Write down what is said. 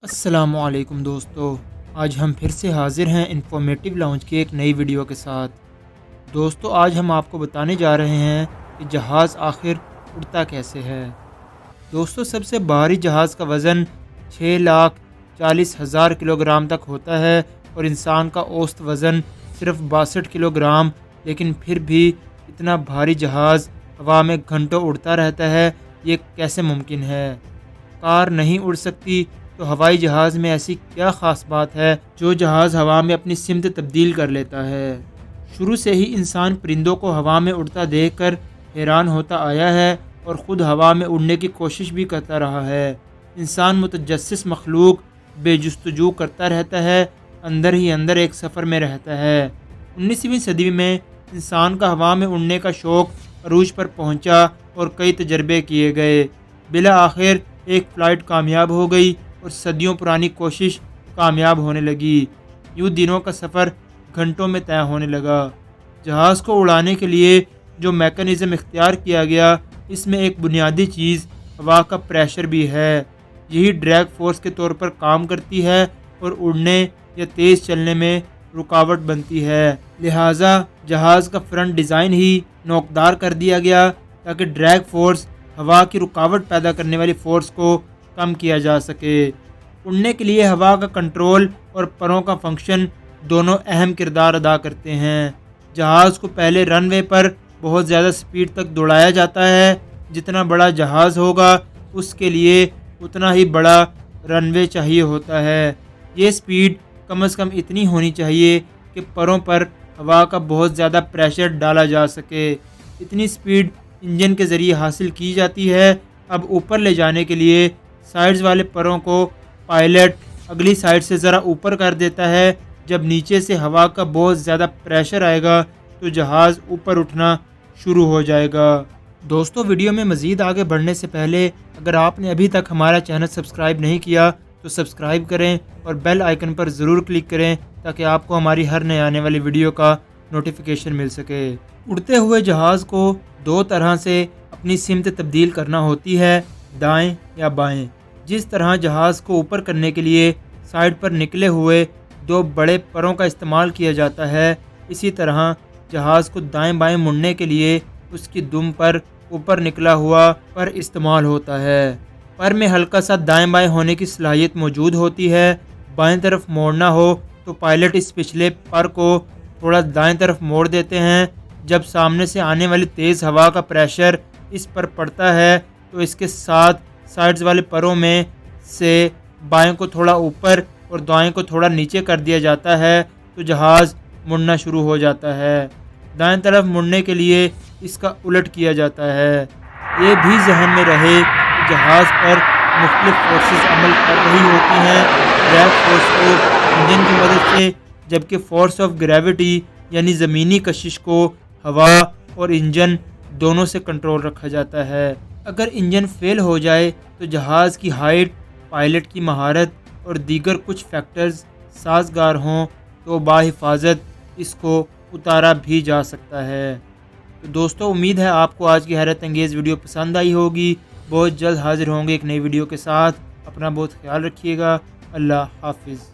अस्सलामु अलैकुम दोस्तों, आज हम फिर से हाजिर हैं इंफॉर्मेटिव लॉन्च की एक नई वीडियो के साथ। दोस्तों, आज हम आपको बताने जा रहे हैं कि जहाज़ आखिर उड़ता कैसे है। दोस्तों, सबसे भारी जहाज़ का वज़न 6,40,000 किलोग्राम तक होता है और इंसान का औसत वज़न सिर्फ 62 किलोग्राम। लेकिन फिर भी इतना भारी जहाज़ हवा में घंटों उड़ता रहता है, ये कैसे मुमकिन है। कार नहीं उड़ सकती तो हवाई जहाज़ में ऐसी क्या ख़ास बात है जो जहाज़ हवा में अपनी सिमत तब्दील कर लेता है। शुरू से ही इंसान परिंदों को हवा में उड़ता देखकर हैरान होता आया है और ख़ुद हवा में उड़ने की कोशिश भी करता रहा है। इंसान मुतजस्सिस मखलूक बेजुस्तजू करता रहता है, अंदर ही अंदर एक सफ़र में रहता है। 19वीं सदी में इंसान का हवा में उड़ने का शौक़ अरूज पर पहुंचा और कई तजर्बे किए गए। बिला आखिर एक फ़्लाइट कामयाब हो गई और सदियों पुरानी कोशिश कामयाब होने लगी। यूँ दिनों का सफ़र घंटों में तय होने लगा। जहाज़ को उड़ाने के लिए जो मैकेनिज़्म इख्तियार किया गया, इसमें एक बुनियादी चीज़ हवा का प्रेशर भी है। यही ड्रैग फोर्स के तौर पर काम करती है और उड़ने या तेज़ चलने में रुकावट बनती है। लिहाजा जहाज़ का फ्रंट डिज़ाइन ही नोकदार कर दिया गया ताकि ड्रैग फोर्स, हवा की रुकावट पैदा करने वाली फ़ोर्स को कम किया जा सके। उड़ने के लिए हवा का कंट्रोल और परों का फंक्शन दोनों अहम किरदार अदा करते हैं। जहाज़ को पहले रनवे पर बहुत ज़्यादा स्पीड तक दौड़ाया जाता है। जितना बड़ा जहाज़ होगा उसके लिए उतना ही बड़ा रनवे चाहिए होता है। ये स्पीड कम से कम इतनी होनी चाहिए कि परों पर हवा का बहुत ज़्यादा प्रेशर डाला जा सके। इतनी स्पीड इंजन के ज़रिए हासिल की जाती है। अब ऊपर ले जाने के लिए साइड्स वाले परों को पायलट अगली साइड से ज़रा ऊपर कर देता है। जब नीचे से हवा का बहुत ज़्यादा प्रेशर आएगा तो जहाज़ ऊपर उठना शुरू हो जाएगा। दोस्तों, वीडियो में मज़ीद आगे बढ़ने से पहले अगर आपने अभी तक हमारा चैनल सब्सक्राइब नहीं किया तो सब्सक्राइब करें और बेल आइकन पर ज़रूर क्लिक करें ताकि आपको हमारी हर नए आने वाली वीडियो का नोटिफिकेशन मिल सके। उड़ते हुए जहाज़ को दो तरह से अपनी सिमत तब्दील करना होती है, दाएं या बाएं। जिस तरह जहाज़ को ऊपर करने के लिए साइड पर निकले हुए दो बड़े परों का इस्तेमाल किया जाता है, इसी तरह जहाज़ को दाएं बाएं मुड़ने के लिए उसकी दुम पर ऊपर निकला हुआ पर इस्तेमाल होता है। पर में हल्का सा दाएं बाएं होने की सलाहियत मौजूद होती है। बाएं तरफ मोड़ना हो तो पायलट इस पिछले पर को थोड़ा दाएं तरफ मोड़ देते हैं। जब सामने से आने वाली तेज़ हवा का प्रेशर इस पर पड़ता है तो इसके साथ साइड्स वाले परों में से बाएं को थोड़ा ऊपर और दाएं को थोड़ा नीचे कर दिया जाता है तो जहाज़ मुड़ना शुरू हो जाता है। दाएं तरफ मुड़ने के लिए इसका उलट किया जाता है। ये भी जहन में रहे कि जहाज़ पर मुख्तलिफ फोर्सेस अमल कर रही होती हैं। ड्रैग फोर्स को इंजन की मदद से, जबकि फोर्स ऑफ ग्रेविटी यानी ज़मीनी कशिश को हवा और इंजन दोनों से कंट्रोल रखा जाता है। अगर इंजन फेल हो जाए तो जहाज़ की हाइट, पायलट की महारत और दीगर कुछ फैक्टर्स साजगार हों तो बाहिफाजत इसको उतारा भी जा सकता है। तो दोस्तों, उम्मीद है आपको आज की हैरत अंगेज़ वीडियो पसंद आई होगी। बहुत जल्द हाजिर होंगे एक नई वीडियो के साथ। अपना बहुत ख्याल रखिएगा। अल्लाह हाफिज़।